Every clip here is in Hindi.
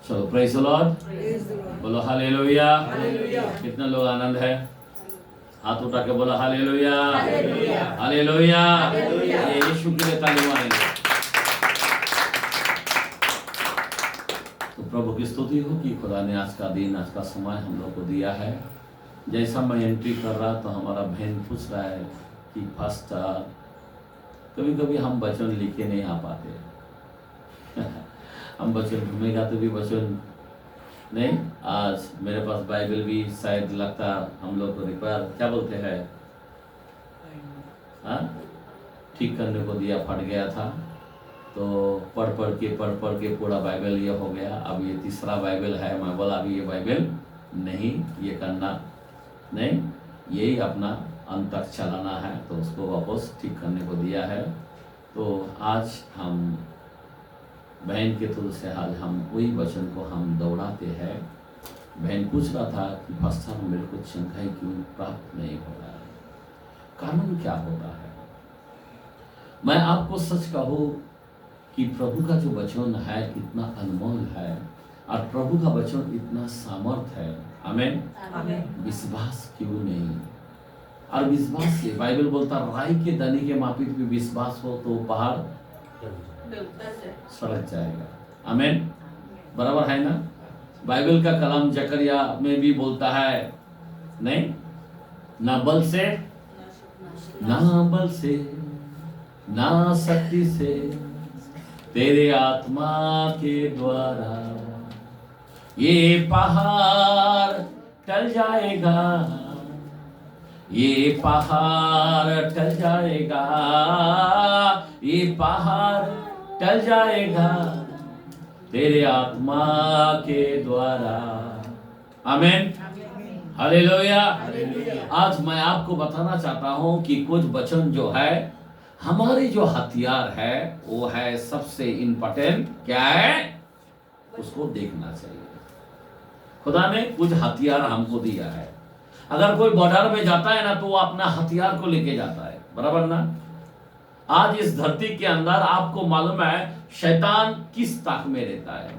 चलो प्रेज द लॉर्ड, बोलो हालेलुया। कितने लोग आनंद है? हाथ उठा के बोलो हालेलुया, हालेलुया। ये यीशु के लिए ताली मारेंगे। तो प्रभु की स्तुति हो कि खुदा ने आज का दिन, आज का समय हम लोग को दिया है। जैसा मैं एंट्री कर रहा तो हमारा बहन पूछ रहा है कि पास्टर, कभी कभी हम वचन लिखे नहीं आ पाते हम वचन ढूंढेगा तो भी वचन नहीं। आज मेरे पास बाइबल भी शायद लगता हम लोग को रिपेयर क्या बोलते हैं, हाँ, ठीक करने को दिया, फट गया था। तो पढ़ पढ़ के पूरा बाइबल ये हो गया। अब ये तीसरा बाइबल है। मैं बोला अभी ये बाइबल नहीं, ये करना नहीं, यही अपना अंत तक चलाना है। तो उसको वापस ठीक करने को दिया है। तो आज हम बहन के थ्रू से आज हम वही वचन को हम दौड़ाते हैं। बहन पूछ रहा था कि पास्टर मेरे को चंगाई क्यों प्राप्त नहीं हो रहा है, कारण क्या होता है। मैं आपको सच कहूँ कि प्रभु का जो वचन है इतना अनमोल है और प्रभु का वचन इतना सामर्थ है। आमीन। विश्वास क्यों नहीं? और विश्वास से बाइबल बोलता राई के दाने के मापिक भी विश्वास हो तो पहाड़ सड़क जाएगा। आमीन, बराबर है ना? बाइबल का कलाम जकरिया में भी बोलता है नहीं, ना बल से ना शक्ति से, तेरे आत्मा के द्वारा ये पहाड़ टल जाएगा, ये पहाड़ टल जाएगा, ये पहाड़ टल जाएगा तेरे आत्मा के द्वारा। आमीन, हालेलुया। आज मैं आपको बताना चाहता हूं कि कुछ वचन जो है, हमारे जो हथियार है वो है सबसे इम्पोर्टेंट क्या है, उसको देखना चाहिए। खुदा ने कुछ हथियार हमको दिया है। अगर कोई बॉर्डर में जाता है ना तो वो अपना हथियार को लेके जाता है, बराबर ना? आज इस धरती के अंदर आपको मालूम है शैतान किस ताक में रहता है।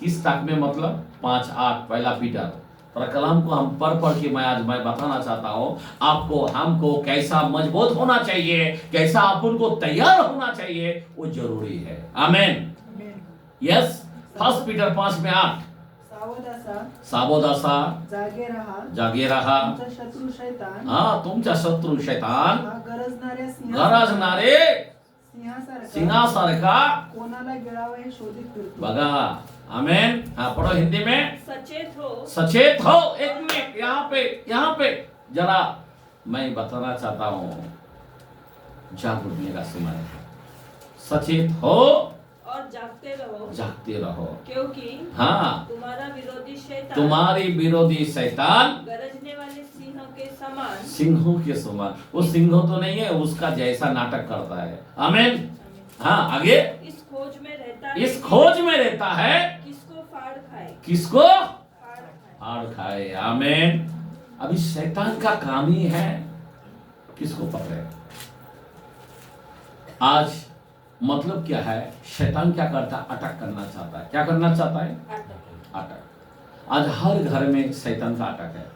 किस ताक में मतलब 5:8 पहला पीटर पर कलाम को हम पढ़ के मैं बताना चाहता हूं आपको, हमको कैसा मजबूत होना चाहिए, कैसा अपन को तैयार होना चाहिए, वो जरूरी है। आमीन, यस। 1 पीटर 5:8 सावधासा जागे रहा तुमचा शत्रू शैतान गरजणारे सिंहासारखा कोणाला गिळावं हे शोधित फिरतो। बघा, आमीन। हाँ, पढ़ो हिंदी में। सचेत हो। एक मिनट, यहाँ पे जरा मैं बताना चाहता हूँ, जागरूकने का समय है। सचेत हो और जागते रहो क्योंकि हाँ, तुम्हारी विरोधी शैतान गरजने वाले सिंहों के समान, वो सिंह तो नहीं है, उसका जैसा नाटक करता है। आमीन। हाँ, आगे। इस खोज में रहता है किसको फाड़ खाए। आमीन। अभी शैतान का काम ही है किसको पकड़े। आज मतलब क्या है, शैतान क्या करता है, अटैक करना चाहता है। क्या करना चाहता है? अटैक। आज हर घर में शैतान का अटैक है।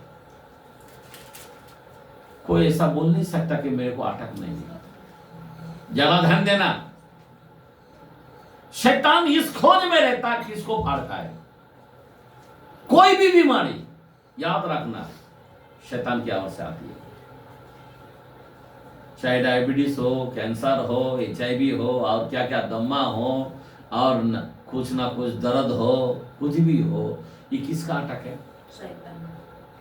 कोई ऐसा बोल नहीं सकता कि मेरे को अटैक नहीं है। जरा ध्यान देना, शैतान इस खोज में रहता है कि इसको फाड़ खाए। कोई भी बीमारी याद रखना शैतान की ओर से आती है, चाहे डायबिटीज हो, कैंसर हो, HIV हो, और क्या क्या दम्मा हो, और कुछ ना कुछ दर्द हो, कुछ भी हो, ये किसका अटैक है? शैतान।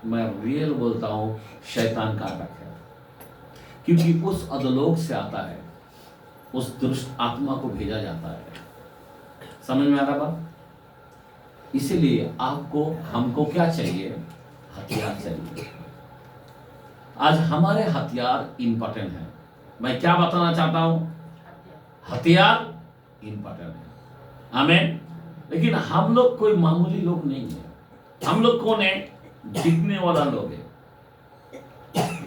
मैं रियल बोलता हूं, शैतान का अटैक है। क्योंकि उस अधोलोक से आता है, उस दुष्ट आत्मा को भेजा जाता है। समझ में आ रहा बात? इसीलिए आपको हमको क्या चाहिए? हथियार चाहिए। आज हमारे हथियार इंपॉर्टेंट है। मैं क्या बताना चाहता हूं, हथियार इंपॉर्टेंट है। आमीन। लेकिन हम लोग कोई मामूली लोग नहीं है। हम लोग कौन है? दिखने वाला लोग है।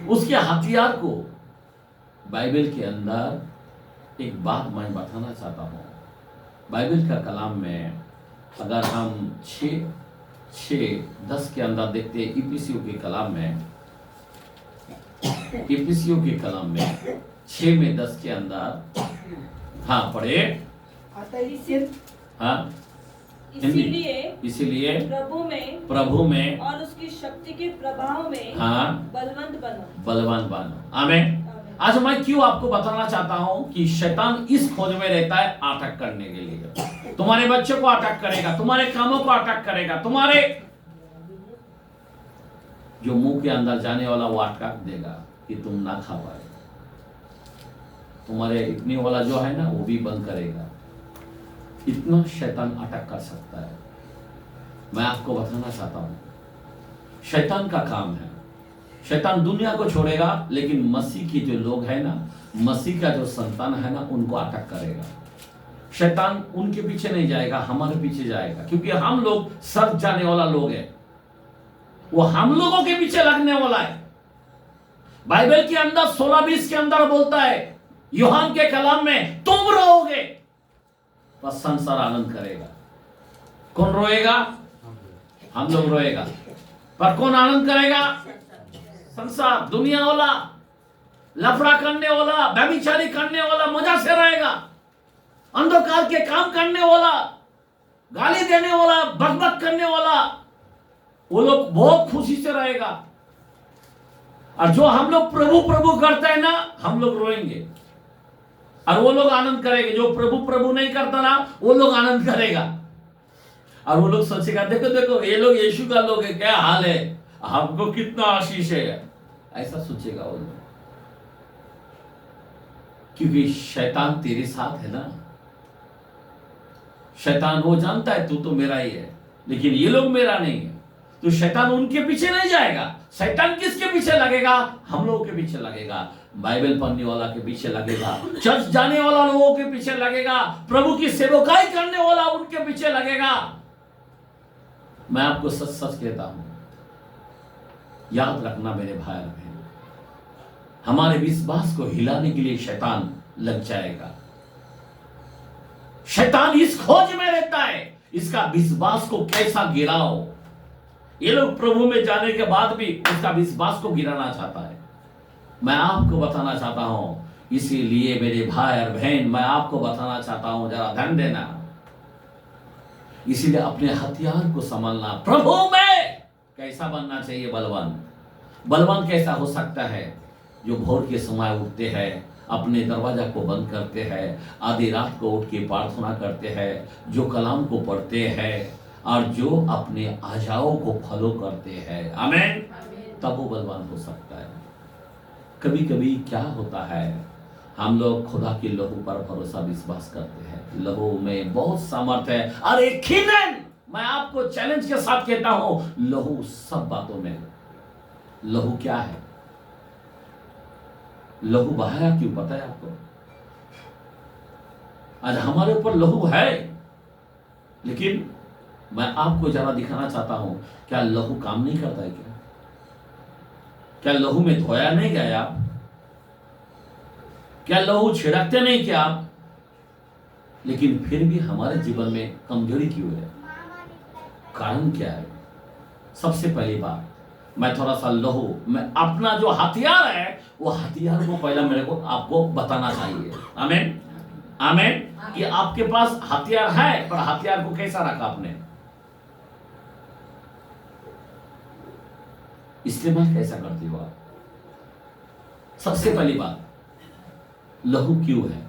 उसके हथियार को बाइबल के अंदर एक बात मैं बताना चाहता हूं। बाइबल का कलाम में अगर हम 6:10 के अंदर देखते हैं इफिसियों के कलाम में, इफिसियों के कलाम में 6:10 के अंदर, हाँ पढ़े। आता इसी हाँ हिंदी। इसीलिए प्रभु में और उसकी शक्ति के प्रभाव में हाँ बलवान बनो। आमीन। आज मैं क्यों आपको बताना चाहता हूं कि शैतान इस खोज में रहता है अटैक करने के लिए। तुम्हारे बच्चों को अटैक करेगा, तुम्हारे कामों को अटैक करेगा, तुम्हारे जो मुंह के अंदर जाने वाला वो अटैक देगा कि तुम ना खा पाए। तुम्हारे इतने वाला जो है ना वो भी बंद करेगा। इतना शैतान अटैक कर सकता है। मैं आपको बताना चाहता हूं शैतान का काम है, शैतान दुनिया को छोड़ेगा लेकिन मसीह की जो लोग हैं ना, मसीह का जो संतान है ना, उनको अटैक करेगा। शैतान उनके पीछे नहीं जाएगा, हमारे पीछे जाएगा, क्योंकि हम लोग सब जाने वाला लोग हैं। वो हम लोगों के पीछे लगने वाला है। बाइबल के अंदर 16:20 के अंदर बोलता है, यूहन्ना के कलाम में, तुम रोओगे पर संसार आनंद करेगा। कौन रोएगा? हम लोग रोएगा, पर कौन आनंद करेगा? संसार, दुनिया वाला, लफड़ा करने वाला, व्यभिचारी करने वाला मजा से रहेगा। अंधकार के काम करने वाला, गाली देने वाला, बकबक करने वाला, वो लोग बहुत खुशी से रहेगा। और जो हम लोग प्रभु प्रभु करते हैं ना, हम लोग रोएंगे और वो लोग आनंद करेंगे। जो प्रभु प्रभु नहीं करता ना, वो लोग आनंद करेगा और वो लोग सोचेगा, देखो देखो ये लोग यीशु का लोग है, क्या हाल है, हमको कितना आशीष है, ऐसा सोचेगा वो लोग। क्योंकि शैतान तेरे साथ है ना। शैतान वो जानता है तू तो मेरा ही है, लेकिन ये लोग मेरा नहीं है। तो शैतान उनके पीछे नहीं जाएगा। शैतान किसके पीछे लगेगा? हम लोगों के पीछे लगेगा। बाइबल पढ़ने वाला के पीछे लगेगा, चर्च जाने वाला लोगों के पीछे लगेगा, प्रभु की सेवकाई करने वाला उनके पीछे लगेगा। मैं आपको सच सच कहता हूं, याद रखना मेरे भाई और बहन, हमारे विश्वास को हिलाने के लिए शैतान लग जाएगा। शैतान इस खोज में रहता है, इसका विश्वास को कैसा गिराओ। ये लोग प्रभु में जाने के बाद भी इसका विश्वास को गिराना चाहता है। मैं आपको बताना चाहता हूं, इसीलिए मेरे भाई और बहन, मैं आपको बताना चाहता हूं, जरा ध्यान देना। इसीलिए अपने हथियार को संभालना। प्रभु में कैसा बनना चाहिए? बलवान। बलवान कैसा हो सकता है? जो भोर के समय उठते हैं, अपने दरवाजा को बंद करते हैं, आधी रात को उठ के प्रार्थना करते हैं, जो कलाम को पढ़ते हैं और जो अपने आजाओं को फॉलो करते हैं। आमीन। तब वो बलवान हो सकता है। कभी कभी क्या होता है, हम लोग खुदा के लहू पर भरोसा विश्वास करते हैं। लहू में बहुत सामर्थ है। अरे यकीनन मैं आपको चैलेंज के साथ कहता हूं, लहू सब बातों में। लहू क्या है? लहू बहाया क्यों? पता है आपको? आज हमारे ऊपर लहू है, लेकिन मैं आपको जरा दिखाना चाहता हूं, क्या लहू काम नहीं करता है? क्या लहू में धोया नहीं गया? क्या लहू छिड़कते नहीं क्या आप? लेकिन फिर भी हमारे जीवन में कमजोरी क्यों है? कारण क्या है? सबसे पहली बात, मैं थोड़ा सा लहू में अपना जो हथियार है, वो हथियार को पहला मेरे को आपको बताना चाहिए। आमीन। आमीन। कि आपके पास हथियार है, पर हथियार को कैसा रखा आपने, इस्तेमाल कैसा करते हो आप? सबसे पहली बात, लहू क्यों है?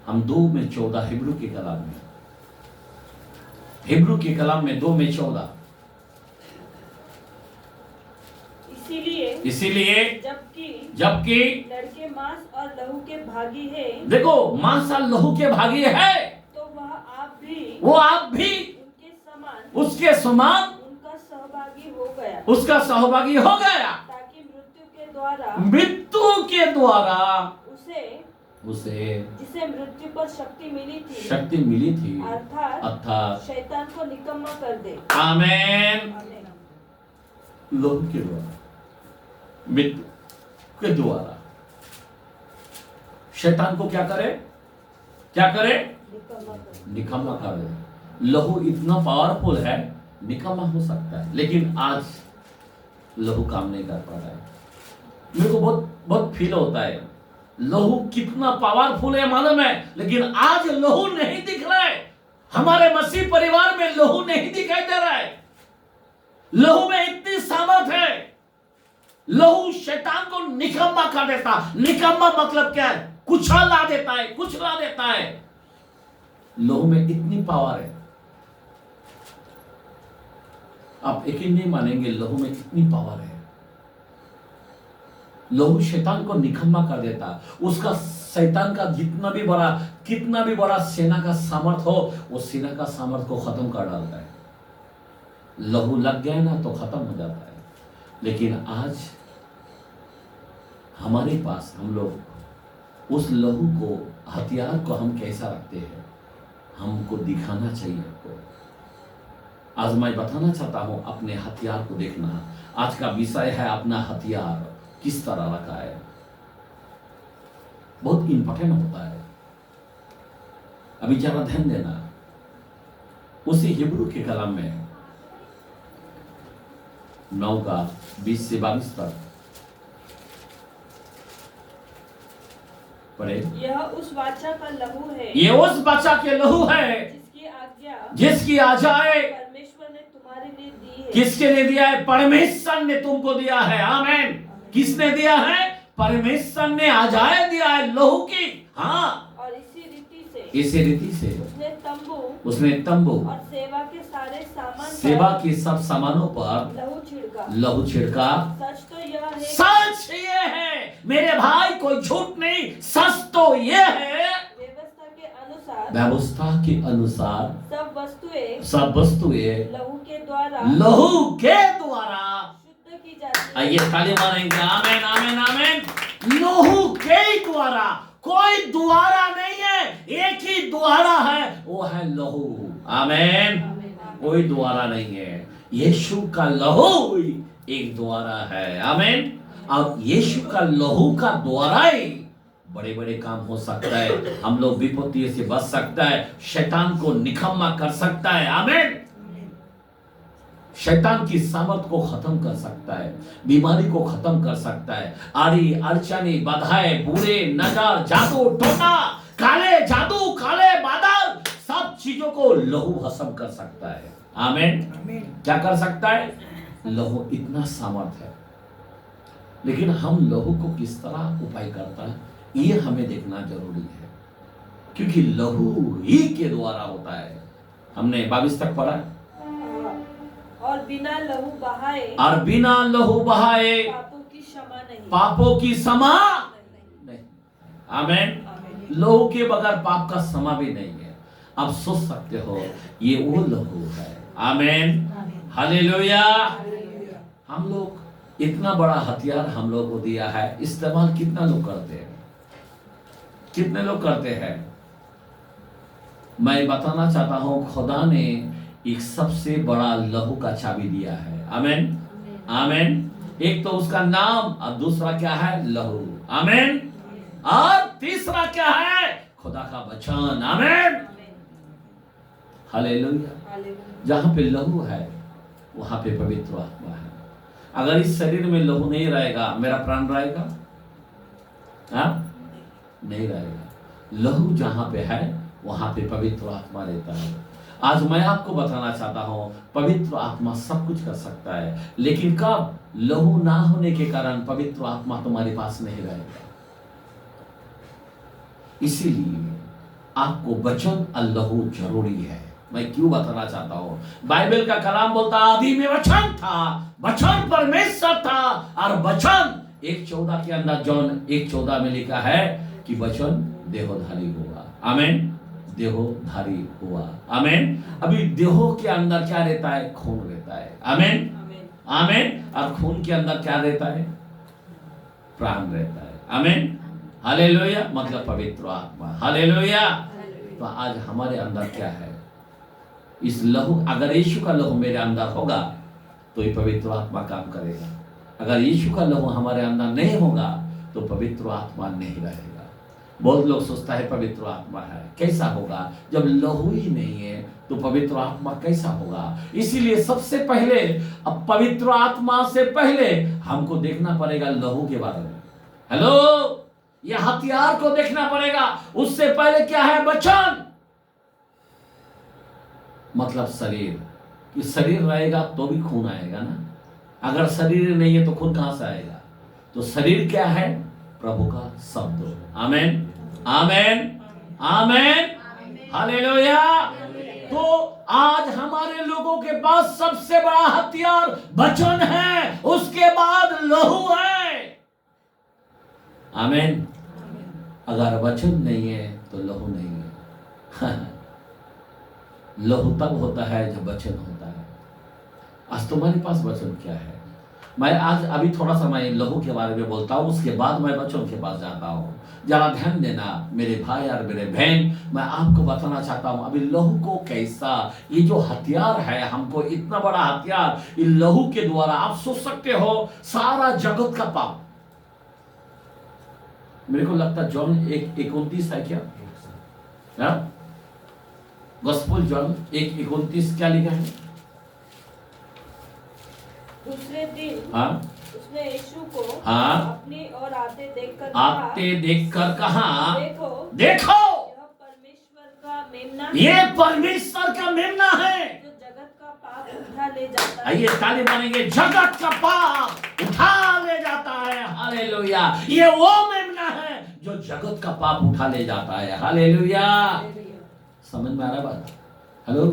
हम 2:14 हिब्रू के कलाम में, हिब्रू के कलाम में 2:14, इसीलिए जबकि लड़के मांस और लहू के भागी है, देखो मांस और लहू के भागी है, तो वो आप भी उसके समान उसका सहभागी हो गया, ताकि मृत्यु के द्वारा उसे जिसे मृत्यु पर शक्ति मिली थी अर्थात शैतान को निकम्मा कर दे। आमीन। लहू के द्वारा, मृत्यु के द्वारा शैतान को क्या करे? निकम्मा कर दे। लहू इतना पावरफुल है, निकम्मा हो सकता है, लेकिन आज लहू काम नहीं कर पा रहा है। मेरे को बहुत बहुत फील होता है, लहू कितना पावरफुल है मालूम है, लेकिन आज लहू नहीं दिख रहा है। हमारे मसीह परिवार में लहू नहीं दिखाई दे रहा है। लहू में इतनी सामर्थ है, लहू शैतान को निकम्मा कर देता। निकम्मा मतलब क्या है? कुचला देता है, कुचला देता है। लहू में इतनी पावर है, आप यकीन नहीं मानेंगे, लहू में कितनी पावर है। लहू शैतान को निकम्मा कर देता। उसका शैतान का कितना भी बड़ा सेना का सामर्थ हो, वो सेना का सामर्थ को खत्म कर डालता है। लहू लग गया ना तो खत्म हो जाता है। लेकिन आज हमारे पास, हम लोग उस लहू को, हथियार को हम कैसा रखते हैं, हमको दिखाना चाहिए। आपको आज मैं बताना चाहता हूं, अपने हथियार को देखना। आज का विषय है अपना हथियार किस तरह रखा है। बहुत इंपॉर्टेंट होता है। अभी जरा ध्यान देना, उसी हिब्रू के कलम में 9 का 20 से 22 तक पढ़े। यह उस वाचा का लहू है, ये उस बच्चा के लहू है जिसकी आज्ञाएं परमेश्वर ने तुम्हारे लिए दी है। किसके लिए दिया है? परमेश्वर ने तुमको दिया है। आमीन। किसने दिया है? परमेश्वर ने आज्ञाएं दिया है लहू की। हाँ, और इसी रीति से उसने तंबू और सेवा के सारे सामान सेवा के सब सामानों पर लहू छिड़का। सच तो यह है, सच ये है मेरे भाई, कोई झूठ नहीं, सच तो ये है, व्यवस्था के अनुसार सब वस्तुएं लहू के द्वारा शुद्ध की जाती है। आइए ताली मारेंगे। आमीन, आमीन, आमीन। लहू के द्वारा, कोई द्वारा नहीं है, एक ही द्वारा है, वो है लहू। आमीन। कोई द्वारा नहीं है, यीशु का लहू एक द्वारा है। आमीन। और यीशु का लहू का द्वारा ही बड़े बड़े काम हो सकता है। हम लोग विपत्ति से बच सकता है, शैतान को निकम्मा कर सकता है। आमीन। शैतान की सामर्थ को खत्म कर सकता है, बीमारी को खत्म कर सकता है। आड़ी अड़चनी बाधाएं, बुरे नजर, जादू टोना, काले जादू, काले बादल, सब चीजों को लहू भस्म कर सकता है। आमीन। क्या कर सकता है? लहू इतना सामर्थ है। लेकिन हम लहू को किस तरह उपाय करता है, ये हमें देखना जरूरी है, क्योंकि लहू ही के द्वारा होता है। हमने 22 तक पढ़ा। और बिना लहू बहाए पापों की क्षमा नहीं। आमीन। लहू के बगैर पाप का क्षमा भी नहीं है। आप सोच सकते हो, ये वो लहू है। आमीन, हालेलुया। हम लोग इतना बड़ा हथियार हम लोग को दिया है, इस्तेमाल कितना लोग करते हैं? कितने लोग करते हैं? मैं बताना चाहता हूं, खुदा ने एक सबसे बड़ा लहू का चाबी दिया है। आमीन, आमीन। एक तो उसका नाम, और दूसरा क्या है? लहू। आमीन। और तीसरा क्या है? खुदा का वचन। आमीन, हालेलुया। जहां पे लहू है वहां पे पवित्र आत्मा है। अगर इस शरीर में लहू नहीं रहेगा, मेरा प्राण रहेगा? हाँ, नहीं रहेगा। लहू जहां पे है वहां पे पवित्र आत्मा रहता है। आज मैं आपको बताना चाहता हूं, पवित्र आत्मा सब कुछ कर सकता है, लेकिन कब? लहू ना होने के कारण पवित्र आत्मा तुम्हारे पास नहीं रहेगा। इसीलिए आपको वचन और लहू जरूरी है। मैं क्यों बताना चाहता हूं? बाइबल का कलाम बोलता, आदि में वचन था, वचन परमेश्वर था, और वचन 1:14 के अंदर, जॉन 1:14 में लिखा है कि वचन देहोधारी हुआ। आमीन। देहोधारी हुआ। आमीन। अभी देहो के अंदर क्या रहता है? खून रहता है। आमीन, आमीन। और खून के अंदर क्या रहता है? प्राण रहता है। आमीन, हालेलुया। मतलब पवित्र आत्मा। हालेलुया। तो आज हमारे अंदर क्या है? इस लहू, अगर यीशु का लहू मेरे अंदर होगा तो ये पवित्र आत्मा काम करेगा। अगर यीशु का लहू हमारे अंदर नहीं होगा तो पवित्र आत्मा नहीं रहेगा। बहुत लोग सोचता है पवित्र आत्मा है, कैसा होगा जब लहू ही नहीं है तो पवित्र आत्मा कैसा होगा। इसीलिए सबसे पहले, अब पवित्र आत्मा से पहले हमको देखना पड़ेगा लहू के बारे में। हेलो, यह हथियार को देखना पड़ेगा। उससे पहले क्या है? वचन, मतलब शरीर। कि शरीर रहेगा तो भी खून आएगा ना, अगर शरीर नहीं है तो खून कहां से आएगा? तो शरीर क्या है? प्रभु का शब्द। आमेन, आमेन, आमेन, हालेलुया। तो आज हमारे लोगों के पास सबसे बड़ा हथियार वचन है, उसके बाद लहू है। आमेन। अगर वचन नहीं है तो लहू नहीं है। लहू तब होता है जब वचन होता है। आज तुम्हारे पास वचन क्या है? मैं आज अभी थोड़ा सा मैं लहू के बारे में बोलता हूँ, उसके बाद मैं वचन के पास जाता हूँ। जरा ध्यान देना मेरे भाई और मेरे बहन, मैं आपको बताना चाहता हूँ अभी लहू को कैसा, ये जो हथियार है, हमको इतना बड़ा हथियार, ये लहू के द्वारा आप सोच सकते हो सारा जगत का पाप। मेरे को लगता है जॉन 1:29 है क्या? गॉस्पेल जॉन 1:29 क्या लिखा है? दूसरे दिन हाँ, उसने यीशु को हाँ, अपनी ओर आते देखकर कहा, देखो, देखो, यह परमेश्वर का मेमना ये परमेश्वर का मेमना है जो जगत का पाप उठा ले जाता है। आइए ताली मारेंगे। जगत का पाप उठा ले जाता है। हालेलुया। ये वो मेमना है जो जगत का पाप उठा ले जाता है। हालेलुया। समझ में आ रहा बात? हेलो,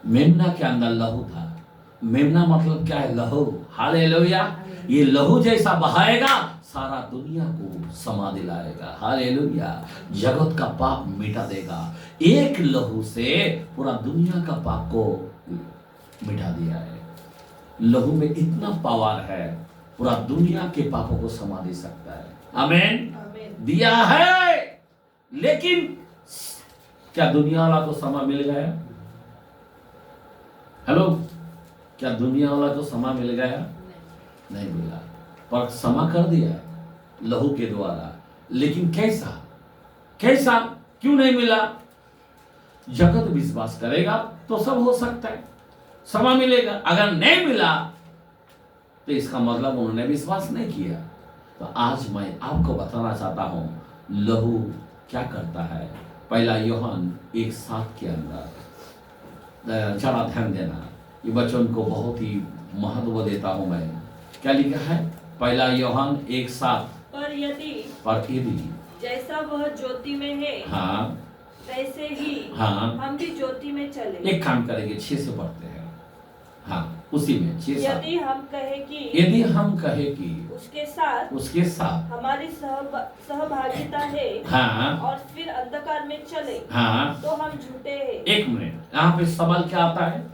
मेमना के अंदर लहू था। मेमना मतलब क्या है? लहू। हालेलुया। ये लहू जैसा बहाएगा सारा दुनिया को समा दिलाएगा। हालेलुया। जगत का पाप मिटा देगा। एक लहू से पूरा दुनिया का पाप को मिटा दिया है। लहू में इतना पावर है, पूरा दुनिया के पापों को समा दे सकता है। आमीन। दिया है, लेकिन क्या दुनिया वाला को समा मिल गया? हेलो, क्या दुनिया वाला को समा मिल गया? नहीं मिला, पर समा कर दिया है लहू के द्वारा। लेकिन कैसा? कैसा? क्यों नहीं मिला? जगत विश्वास करेगा तो सब हो सकता है, समा मिलेगा। अगर नहीं मिला तो इसका मतलब उन्होंने विश्वास नहीं किया। तो आज मैं आपको बताना चाहता हूं लहू क्या करता है। पहला यूहन्ना 1:7 के अंदर जरा ध्यान देना, ये वचन को बहुत ही महत्व देता हूं मैं। क्या लिखा है? पहला यूहन्ना 1:7, पर यदि जैसा वह ज्योति में है, हाँ, वैसे ही हाँ, हम भी ज्योति में चले। एक काम करेंगे, 6 से पढ़ते हैं। हाँ, उसी में 6-7। यदि हम कहे कि उसके साथ हमारी सहभागिता है, हाँ, और फिर अंधकार में चले, हाँ, तो हम झूठे हैं। एक मिनट, यहाँ पे सवाल क्या आता है?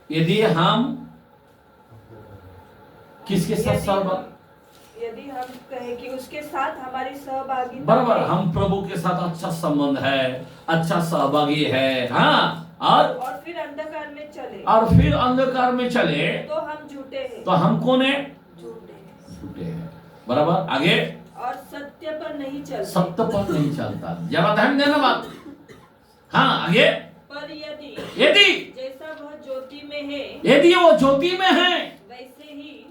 यदि हम किसके साथ यदि हम कहे कि उसके साथ हमारी सहभागिता बराबर, है, हम प्रभु के साथ अच्छा संबंध है, अच्छा सहभागी है, हाँ, और फिर अंधकार में चले, तो हम झूठे हैं। तो हम कौन है? झूठे हैं। बराबर, आगे। और सत्य पर नहीं चलता। जरा ध्यान देना बात। हाँ, आगे। पर यदि जैसा वह ज्योति में है, यदि वो ज्योति में है,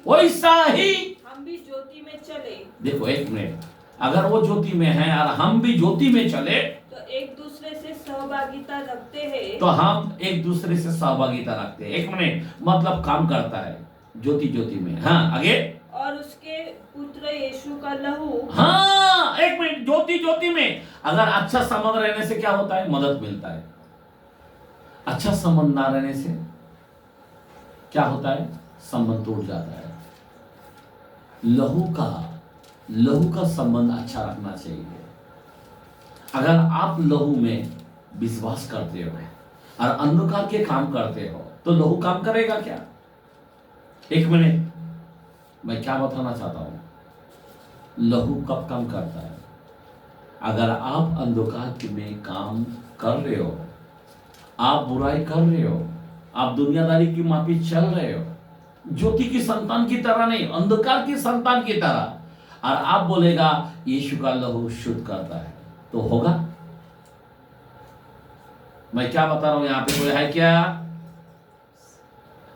वैसा ही हम भी ज्योति में चले। देखो एक मिनट, अगर वो ज्योति में है और हम भी ज्योति में चले, तो एक दूसरे से सहभागिता रखते हैं। तो हम एक दूसरे से सहभागिता रखते हैं। एक मिनट, मतलब काम करता है ज्योति में। हाँ, आगे। और उसके पुत्र यीशु का लहू। हाँ, एक मिनट, ज्योति में अगर अच्छा संबंध रहने से क्या होता है? मदद मिलता है। अच्छा संबंध ना रहने से क्या होता है? संबंध टूट जाता है। लहू का संबंध अच्छा रखना चाहिए। अगर आप लहू में विश्वास करते हो और अंधकार के काम करते हो तो लहू काम करेगा क्या? एक मिनट, मैं क्या बताना चाहता हूं। लहू कब काम करता है? अगर आप अंधकार में काम कर रहे हो, आप बुराई कर रहे हो, आप दुनियादारी की माफी चल रहे हो, ज्योति की संतान की तरह नहीं, अंधकार की संतान की तरह और आप बोलेगा यीशु का लहू शुद्ध करता है, तो होगा। मैं क्या बता रहा हूं, यहां पे कोई है क्या?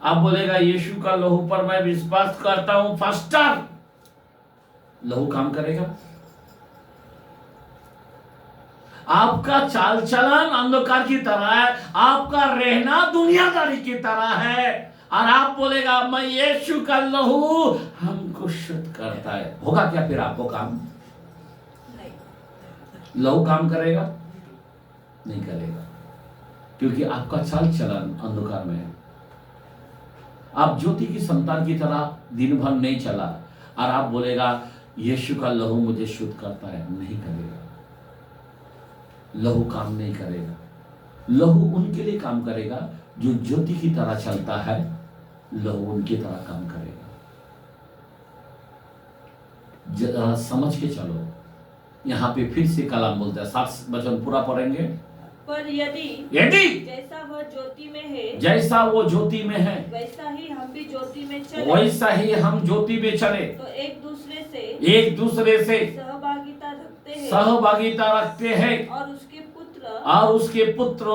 आप बोलेगा यीशु का लहू पर मैं विश्वास करता हूं, फास्टर लहू काम करेगा। आपका चाल चलन अंधकार की तरह है, आपका रहना दुनियादारी की तरह है, और आप बोलेगा मैं यीशु का लहू हमको शुद्ध करता है, होगा क्या फिर आपको काम? लहू काम करेगा? नहीं करेगा, क्योंकि आपका चाल चलन अंधकार में है। आप ज्योति की संतान की तरह दिन भर नहीं चला और आप बोलेगा यीशु का लहू मुझे शुद्ध करता है, नहीं करेगा। लहू काम नहीं करेगा। लहू उनके लिए काम करेगा जो ज्योति की तरह चलता है, लहू उनकी तरह काम करेगा। जरा समझ के चलो, यहां पे फिर से कलाम बोलता है, 7 वचन पूरा पढ़ेंगे। पर यदि जैसा वो ज्योति में है, जैसा वो ज्योति में है, वैसा ही हम भी ज्योति में चले, वैसा ही हम ज्योति में चले, तो एक दूसरे से सहभागिता रखते हैं और उसके पुत्र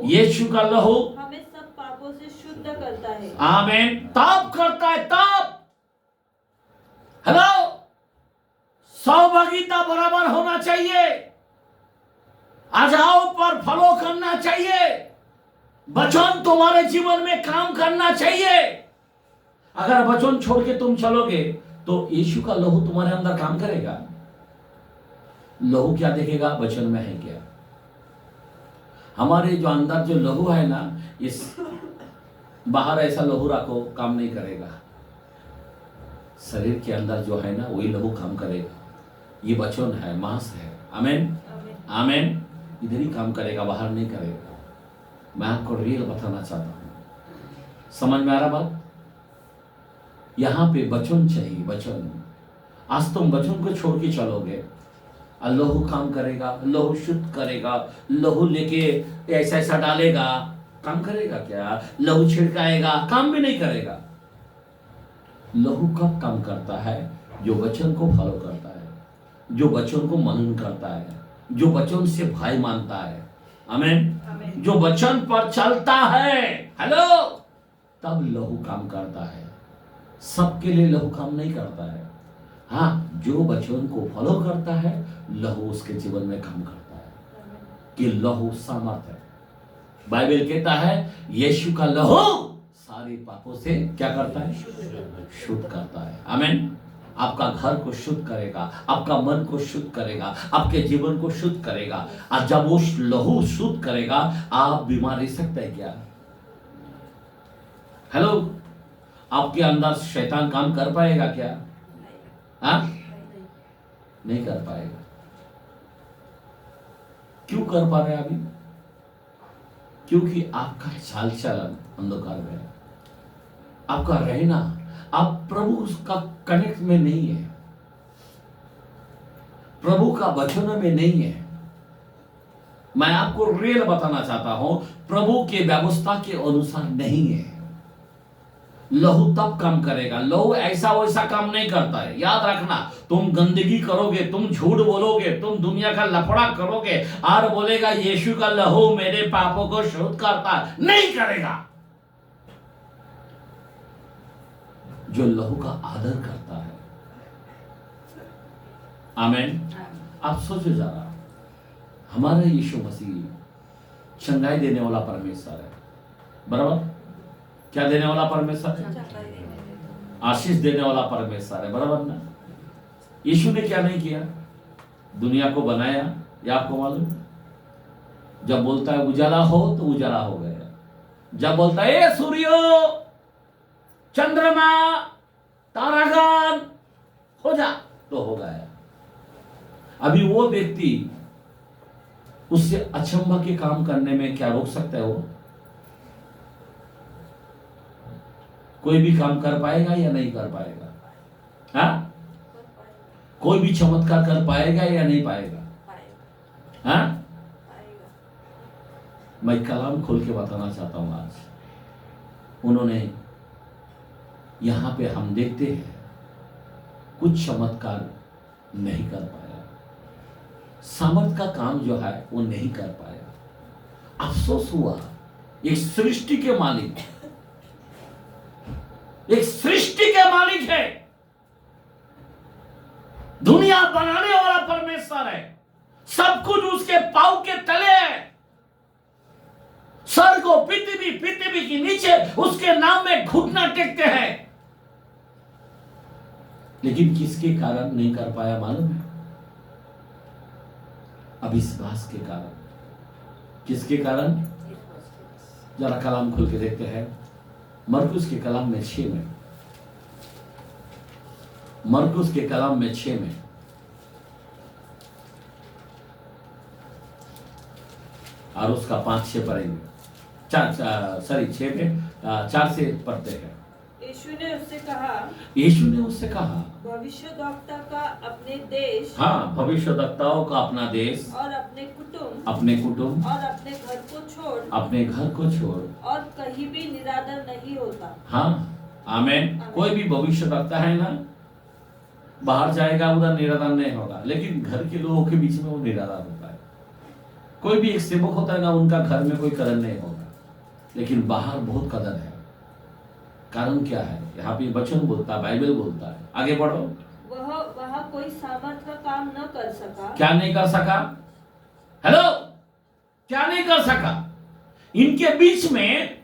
यीशु का लहू हमें सब पापों से शुद्ध करता है। आमीन। तब करता है, तब। हेलो, सहभागिता बराबर होना चाहिए, आजाओ पर फॉलो करना चाहिए, वचन तुम्हारे जीवन में काम करना चाहिए। अगर वचन छोड़ के तुम चलोगे तो यीशु का लहू तुम्हारे अंदर काम करेगा? लहू क्या देखेगा? वचन में है क्या? हमारे जो अंदर जो लहू है ना, इस बाहर ऐसा लहू रखो काम नहीं करेगा। शरीर के अंदर जो है ना वही लहू काम करेगा। ये वचन है, मांस है। आमीन, आमीन। इधर ही काम करेगा, बाहर नहीं करेगा। मैं आपको रियल बताना चाहता हूं, समझ में आ रहा बात? यहां पे वचन चाहिए, वचन। आज तुम वचन को छोड़ के चलोगे, लहू काम करेगा, लहू शुद्ध करेगा, लहू लेके ऐसा ऐसा डालेगा, काम करेगा क्या? लहू छिड़काएगा, काम भी नहीं करेगा। लहू कब काम करता है? जो वचन को फॉलो करता है, जो वचन को मनन करता है, जो वचन से भाई मानता है। आमीन। जो वचन पर चलता है, हेलो, तब लहू काम करता है। सबके लिए लहू काम नहीं करता है। हाँ, जो वचन को फॉलो करता है, लहू उसके जीवन में काम करता है कि लहू सामर्थ्य है। बाइबल कहता है यीशु का लहू सारे पापों से क्या करता है? शुद्ध करता है। आमीन। आपका घर को शुद्ध करेगा, आपका मन को शुद्ध करेगा, आपके जीवन को शुद्ध करेगा। और जब वो लहू शुद्ध करेगा, आप बीमार रह सकते हैं क्या? हेलो, आपके अंदर शैतान काम कर पाएगा क्या? हाँ, नहीं कर पाएगा। क्यों कर पा रहे अभी? क्योंकि आपका चाल चलन अंधकार में है। आपका रहना, आप प्रभु का कनेक्ट में नहीं है, प्रभु का वचन में नहीं है। मैं आपको रियल बताना चाहता हूं, प्रभु के व्यवस्था के अनुसार नहीं है। लहू तब काम करेगा। लहू ऐसा वैसा काम नहीं करता है। याद रखना, तुम गंदगी करोगे, तुम झूठ बोलोगे, तुम दुनिया का लफड़ा करोगे और बोलेगा यीशु का लहू मेरे पापों को शुद्ध करता है, नहीं करेगा। जो लहू का आदर करता है, आमीन। आप सोचो जरा, हमारा यीशु मसीह चंगाई देने वाला परमेश्वर है, बराबर? क्या देने वाला परमेश्वर है? आशीष देने वाला परमेश्वर है, बराबर ना? यीशु ने क्या नहीं किया? दुनिया को बनाया, या आपको मालूम? जब बोलता है उजाला हो तो उजाला हो गया। जब बोलता है ए सूर्यो, चंद्रमा, तारागण हो जा, तो हो गया। अभी वो व्यक्ति उससे अचंभा के काम करने में क्या रोक सकता है? वो कोई भी काम कर पाएगा या नहीं कर पाएगा? हाँ, कोई भी चमत्कार कर पाएगा या नहीं पाएगा? हाँ, मैं कलाम खोल के बताना चाहता हूं आज। उन्होंने यहां पे हम देखते हैं कुछ चमत्कार नहीं कर पाया, सामर्थ का काम जो है वो नहीं कर पाया। अफसोस हुआ, एक सृष्टि के मालिक, एक सृष्टि के मालिक है, दुनिया बनाने वाला परमेश्वर है, सब कुछ उसके पांव के तले है, स्वर्ग और पृथ्वी, पृथ्वी के नीचे उसके नाम में घुटना टेकते हैं, लेकिन किसके कारण नहीं कर पाया मालूम है? अविश्वास के कारण। किसके कारण? जरा कलाम खोल के देखते हैं, मरकुस के कलाम में 6 में, मरकुस के कलाम में 6 में, और उसका 5-6 पढ़ेंगे, 6 में 4 से पढ़ते हैं। यीशु ने उससे कहा, यीशु ने उससे कहा, भविष्यद्वक्ता का अपने देश, हाँ, भविष्यद्वक्ताओं का अपना देश और अपने कुटुंब और अपने घर को छोड़ और कहीं भी निरादर नहीं होता। हाँ, आमेन। कोई भी भविष्यद्वक्ता है ना, बाहर जाएगा उधर निरादर नहीं होगा, लेकिन घर के लोगों के बीच में वो निरादर होता है। कोई भी एक सेवक होता है ना, उनका घर में कोई कदर नहीं होगा, लेकिन बाहर बहुत कदर है। कारण क्या है? यहाँ पे वचन बोलता है, बाइबल बोलता है, आगे बढ़ो। वह कोई सामर्थ का काम न कर सका। क्या नहीं कर सका? हेलो, क्या नहीं कर सका? इनके बीच में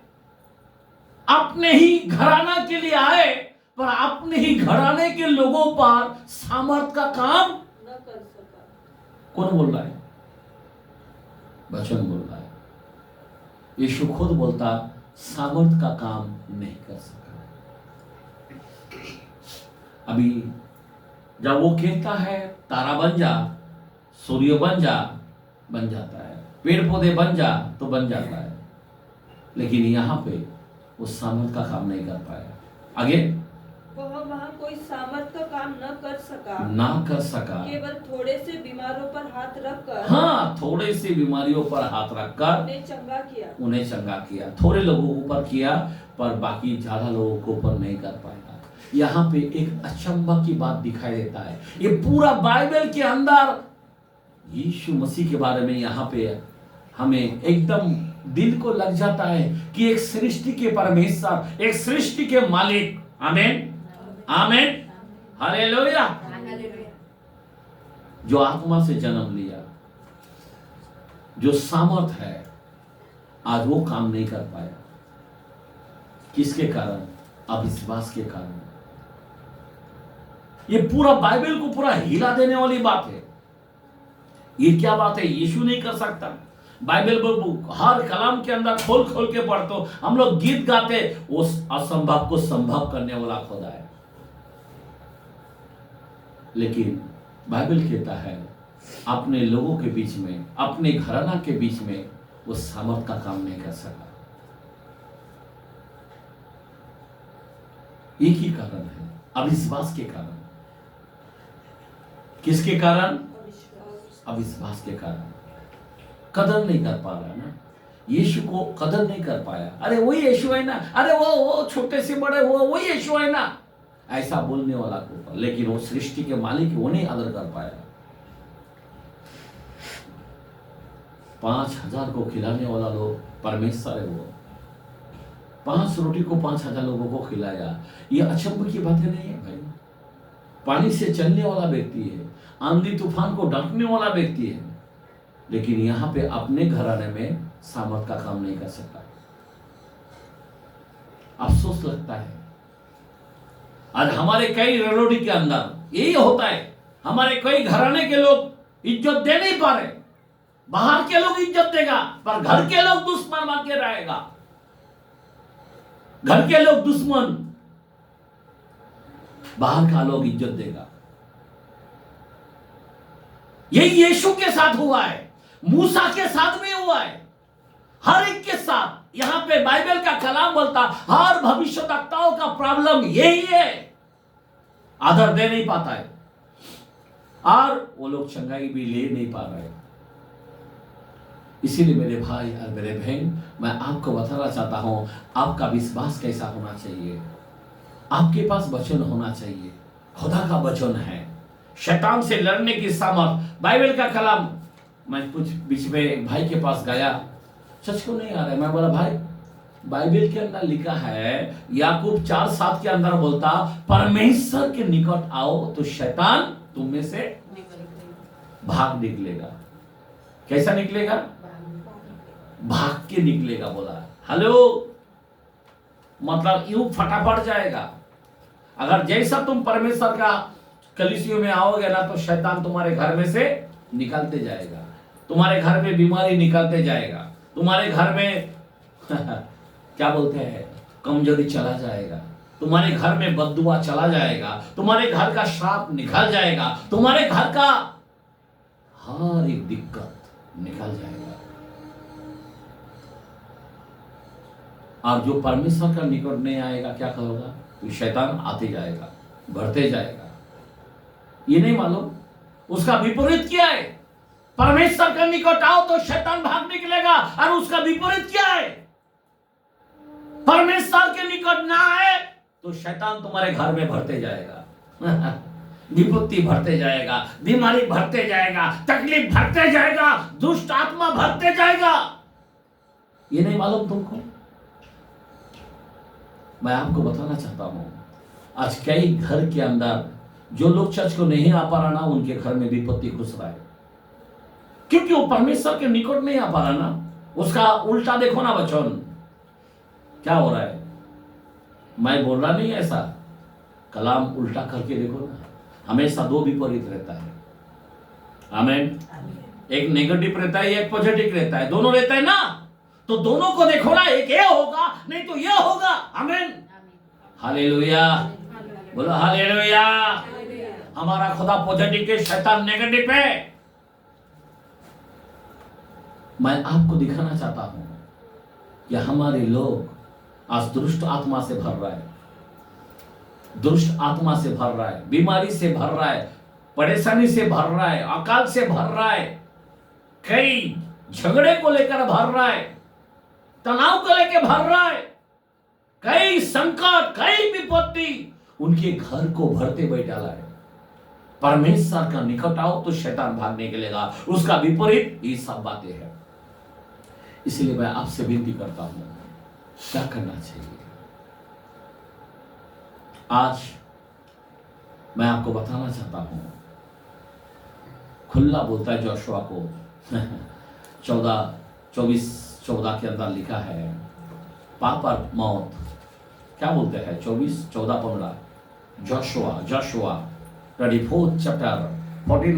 अपने ही घराना के लिए आए, पर अपने ही घराने के लोगों पर सामर्थ का काम न कर सका। कौन बोल रहा है? वचन बोल रहा है। यीशु खुद बोलता सामर्थ का काम नहीं कर सका। अभी जब वो कहता है तारा बन जा, सूर्य बन जा, बन जाता है, पेड़ पौधे बन जा तो बन जाता है, लेकिन यहाँ पे वो सामर्थ का काम नहीं कर पाया। आगे, वहाँ कोई सामर्थ का काम न कर सका, केवल थोड़े से बीमारों पर हाथ रखकर, हाँ, थोड़े से बीमारियों पर हाथ रखकर उन्हें चंगा किया। थोड़े लोगों के ऊपर किया, पर बाकी ज्यादा लोगों के ऊपर नहीं कर पाएगा। यहाँ पे एक अचंभा की बात दिखाई देता है। ये पूरा बाइबल के अंदर यीशु मसीह के बारे में यहाँ पे हमें एकदम दिल को लग जाता है कि एक सृष्टि के परमेश्वर, एक सृष्टि के मालिक, आमीन आमीन हालेलुया, जो आत्मा से जन्म लिया, जो सामर्थ है, आज वो काम नहीं कर पाया। किसके कारण? अविश्वास के कारण। ये पूरा बाइबल को पूरा हिला देने वाली बात है। ये क्या बात है? यीशु नहीं कर सकता? बाइबल हर कलाम के अंदर खोल खोल के पढ़ते, हम लोग गीत गाते, वो असंभव को संभव करने वाला खुदा है। लेकिन बाइबल कहता है अपने लोगों के बीच में, अपने घराना के बीच में वो सामर्थ का काम नहीं कर सका। एक ही कारण है, अविश्वास के कारण। किसके कारण? अविश्वास के कारण। कदर नहीं कर पा रहा ना, यीशु को कदर नहीं कर पाया। अरे वही यीशु है ना, अरे वो छोटे से बड़े वो वही यीशु है ना, ऐसा बोलने वाला को, लेकिन वो सृष्टि के मालिक वो नहीं आदर कर पाया। 5,000 को खिलाने वाला लोग परमेश्वर है। वो 5 रोटी को 5,000 लोगों को खिलाया। ये अचंभ की बातें नहीं है भाई। पानी से चलने वाला व्यक्ति है, आंधी तूफान को डांटने वाला व्यक्ति है, लेकिन यहां पे अपने घराने में सामर्थ का काम नहीं कर सकता। अफसोस लगता है आज हमारे कई रलोड़ी के अंदर यही होता है। हमारे कई घराने के लोग इज्जत दे नहीं पा रहे। बाहर के लोग इज्जत देगा, पर घर के लोग दुश्मन बन के रहेगा। घर के लोग दुश्मन, बाहर का लोग इज्जत देगा। यही यीशु के साथ हुआ है, मूसा के साथ भी हुआ है, हर एक के साथ। यहां पे बाइबल का कलाम बोलता हर भविष्यवक्ताओं का प्रॉब्लम यही है, आदर दे नहीं पाता है और वो लोग चंगाई भी ले नहीं पा रहे। इसीलिए मेरे भाई और मेरे बहन, मैं आपको बताना चाहता हूं, आपका विश्वास कैसा होना चाहिए। आपके पास वचन होना चाहिए, खुदा का वचन है। शैतान से लड़ने की सामर्थ बाइबल का कलाम। मैं कुछ बीच में एक भाई के पास गया, सच को नहीं आ रहा है। मैं बोला भाई बाइबल के अंदर लिखा है, याकूब 4:7 के अंदर बोलता परमेश्वर के निकट आओ तो शैतान तुम में से भाग निकलेगा। कैसा निकलेगा? भाग के निकलेगा बोला। हेलो, मतलब यूं फटाफट जाएगा। अगर जैसा तुम परमेश्वर का कलीसियों में आओगे ना, तो शैतान तुम्हारे घर में से निकलते जाएगा, तुम्हारे घर में बीमारी निकलते जाएगा, तुम्हारे घर में क्या बोलते हैं, कमजोरी चला जाएगा, तुम्हारे घर में बददुआ चला जाएगा, तुम्हारे घर का श्राप निकल जाएगा, तुम्हारे घर का हर एक दिक्कत निकल जाएगा। और जो परमेश्वर का निकट नहीं आएगा क्या करोगा? तो शैतान आते जाएगा, बढ़ते जाएगा। ये नहीं मालूम उसका विपरीत क्या है? परमेश्वर का निकट आओ तो शैतान भाग निकलेगा, और उसका विपरीत क्या है? परमेश्वर के निकट ना आए तो शैतान तुम्हारे घर में बढ़ते जाएगा, विपत्ति बढ़ते जाएगा, बीमारी बढ़ते जाएगा, तकलीफ बढ़ते जाएगा, दुष्ट आत्मा बढ़ते जाएगा। ये नहीं मालूम तुमको? मैं आपको बताना चाहता हूं, आज कई घर के अंदर जो लोग चर्च को नहीं आ पा रहा ना, उनके घर में विपत्ति घुस रहा है, क्योंकि वो परमेश्वर के निकट नहीं आ पा रहा ना। उसका उल्टा देखो ना वचन क्या हो रहा है। मैं बोल रहा नहीं ऐसा, कलाम उल्टा करके देखो ना, हमेशा दो विपरीत रहता है। आमीन। एक नेगेटिव रहता है, एक पॉजिटिव रहता है, दोनों रहता है ना। तो दोनों को देखो ना, एक ये होगा नहीं तो ये होगा। आमीन, हालेलुया, बोलो हालेलुया। हमारा खुदा पॉजिटिव के, शैतान नेगेटिव है। मैं आपको दिखाना चाहता हूं कि हमारे लोग आज दुष्ट आत्मा से भर रहा है, दुष्ट आत्मा से भर रहा है, बीमारी से भर रहा है, परेशानी से भर रहा है, अकाल से भर रहा है, कई झगड़े को लेकर भर रहा है, तनाव को लेकर भर रहा है, कई संकट, कई विपत्ति उनके घर को भरते बैठाला है। परमेश्वर का निकट आओ तो शैतान भागने निकलेगा, उसका विपरीत ये सब बातें हैं। इसलिए मैं आपसे विनती करता हूं, क्या करना चाहिए? आज मैं आपको बताना चाहता हूं, खुला बोलता है जोशुआ को 24:14 के अंदर लिखा है, पाप और मौत, क्या बोलते हैं 24:14-15 जोशुआ 24 चैप्टर 14